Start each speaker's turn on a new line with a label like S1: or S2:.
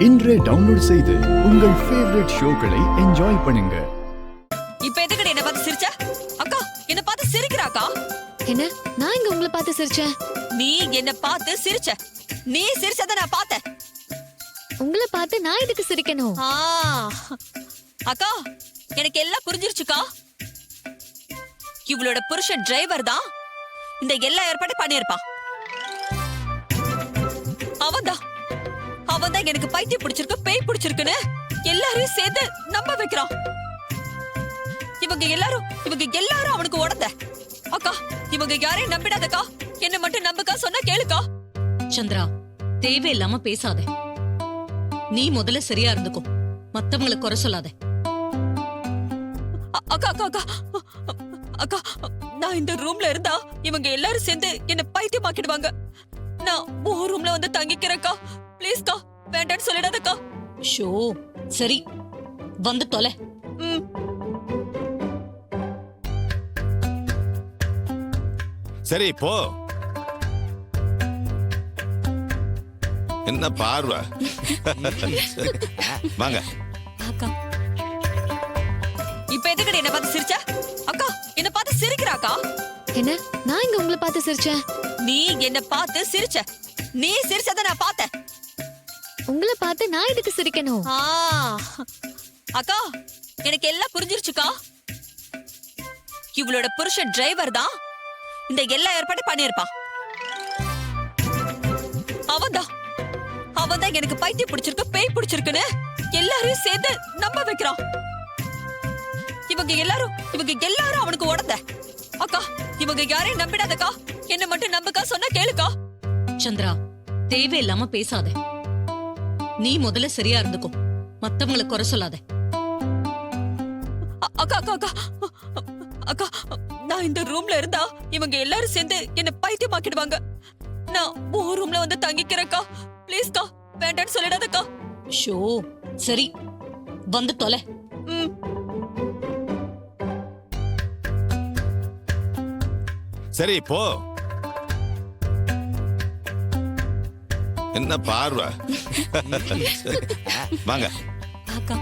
S1: இன்றே டவுன்லோட் செய்து உங்கள் ஃபேவரட் ஷோக்களை என்ஜாய் பண்ணுங்க.
S2: இப்ப எதுக்கு என்ன பார்த்து சிரிச்ச? அக்கா என்ன பார்த்து சிரிக்கிறாக்கா?
S3: என்ன நான் இங்க உங்களை பார்த்து சிரிச்சேன்?
S2: நீ என்ன பார்த்து சிரிச்ச. நீ சிரிச்சத நான் பார்த்தேன்.
S3: உங்களை பார்த்து நான் எதுக்கு சிரிக்கணும்?
S2: அக்கா எனக்கு எல்லாம் புரிஞ்சிருச்சுக்கா. இவளோட புருஷன் டிரைவர் தான் இந்த எல்லா ஏற்பாடும் பண்ணியிருப்பான். அவன்தான் எனக்கு பைத்தியம் பிடிச்சிருக்கு, பேய் பிடிச்சிருக்குன்னு எல்லாரையும் சேர்த்து நம்ப வைக்கிறான். இவங்க எல்லாரும் அவனுக்கு உடந்த. அக்கா இவங்க யாரையும் நம்பிடாதக்கா, என்ன மட்டும் நம்புக்கா, சொன்னா கேளுக்கா.
S4: சந்திரா, தேவையில்லாம பேசாத. நீ முதல்ல சரியா இருந்துக்கோ, மத்தவங்களை குறை சொல்லாத.
S2: அக்கா அக்கா அக்கா அக்கா நான் இந்த ரூம்ல இருந்தா இவங்க எல்லாரும் சேர்ந்து என்ன பைத்தியமாக்கிடுவாங்க. நான் ஒரு ரூம்ல வந்து தங்கிக்கிறேன்க்கா. ப்ளீஸ்க்கா, வேண்டான்னு சொல்லிடாதக்கா.
S4: ஷோ சரி, வந்து தொலை.
S5: சரி போ. என்ன பார்வை. வாங்க.
S2: அக்கா இப்ப எதுக்கு என்ன பார்த்து சிரிச்ச? அக்கா என்ன பார்த்து சிரிக்கிறாக்கா?
S3: என்ன நான் இங்க உங்களை பார்த்து சிரிச்சேன்?
S2: நீ என்ன பார்த்து சிரிச்ச. நீ சிரிச்சத நான் பார்த்தேன்.
S3: உங்களை பார்த்து நான் எதுக்கு சிரிக்கணும்?
S2: அக்கா எனக்கு எல்லாம் புரிஞ்சிருச்சுக்கா. இவளோட புருஷன் டிரைவர் தான் இந்த எல்லா ஏற்பாடும் பண்ணியிருப்பான். அவன்தான் எனக்கு பைத்தியம் பிடிச்சிருக்கு, பேய் பிடிச்சிருக்குன்னு எல்லாரையும் சேர்த்து நம்ப வைக்கிறான். இவங்க எல்லாரும் அவனுக்கு உடந்த. அக்கா இவங்க யாரையும் நம்பிடாதக்கா, என்ன மட்டும் நம்புக்கா, சொன்னா கேளுக்கா.
S4: சந்திரா, தேவையில்லாம பேசாத. நீ முதல்ல சரியா இருந்துக்கோ, மத்தவங்களை குறை சொல்லாத.
S2: அக்கா அக்கா அக்கா அக்கா நான் இந்த ரூம்ல இருந்தா இவங்க எல்லாரும் சேர்ந்து என்ன பைத்தியமாக்கிடுவாங்க. நான் ஒரு ரூம்ல வந்து தங்கிக்கிறேன்க்கா. ப்ளீஸ்க்கா, வேண்டான்னு சொல்லிடாதக்கா.
S4: ஷோ சரி, வந்து தொலை.
S5: சரி போ. என்ன பார்வை. வாங்க.
S2: அக்கா